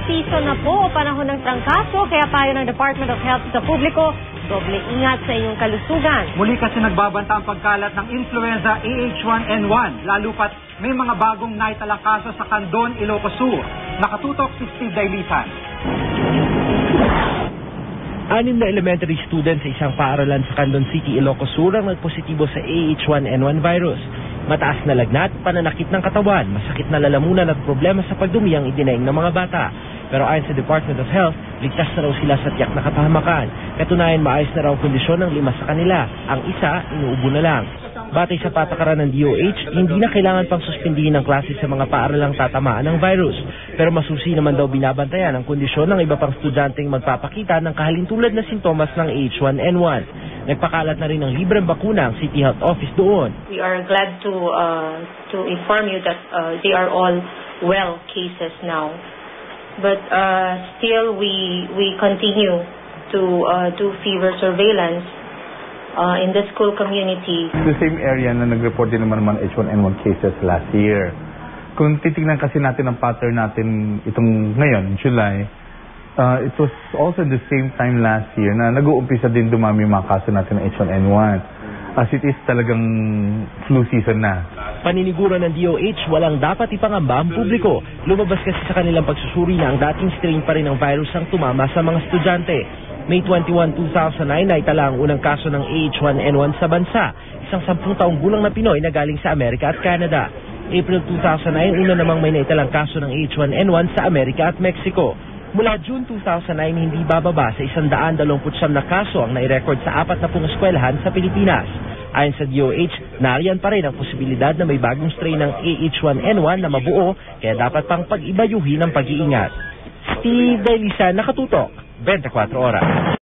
season na po o panahon ng trangkaso, kaya payo ng Department of Health sa publiko, doble ingat sa inyong kalusugan. Muli kasi nagbabanta ang pagkalat ng influenza AH1N1, lalo pat may mga bagong naitalang kaso sa Candon, Ilocos Sur. Nakatutok si Steve Dailisan. 6 na elementary students sa isang paaralan sa Candon City, Ilocos Sur ang nagpositibo sa AH1N1 virus. Mataas na lagnat, pananakit ng katawan, masakit na lalamunan at problema sa pagdumi ang idinaing ng mga bata. Pero ayon sa Department of Health, ligtas na raw sila sa tiyak na kapahamakan. Katunayan, maayos na raw ang kondisyon ng 5 sa kanila. Ang isa, inuubo na lang. Batay sa patakaran ng DOH, hindi na kailangan pang suspindihin ang klase sa mga paaralang tatamaan ng virus. Pero masusi naman daw binabantayan ang kondisyon ng iba pang estudyanteng magpapakita ng kahalintulad na sintomas ng H1N1. Nagpakalat na rin ng libreng bakuna ang City Health Office doon. We are glad to inform you that they are all well cases now. But still we continue to do fever surveillance in the school community. The same area na nag-report din naman H1N1 cases last year. Kung titignan kasi natin ang pattern natin itong ngayon, July, it was also the same time last year na nag-uumpisa din dumami yung mga kaso natin ng H1N1. As it is talagang flu season na. Paniniguran ng DOH, walang dapat ipangamba ang publiko. Lumabas kasi sa kanilang pagsusuri na ang dating strain pa rin ng virus ang tumama sa mga estudyante. May 21, 2009 na itala ang unang kaso ng AH1N1 sa bansa. Isang 10 taong gulang na Pinoy na galing sa Amerika at Canada. April 2009, una namang may naitalang kaso ng H1N1 sa Amerika at Mexico. Mula June 2009, hindi bababa sa 129 na kaso ang nai-record sa 40 eskwelahan sa Pilipinas. Ayon sa DOH, nariyan pa rin ang posibilidad na may bagong strain ng AH1N1 na mabuo, kaya dapat pang pag-ibayuhin ang pag-iingat. Steve Dailisan, nakatutok, 24 oras.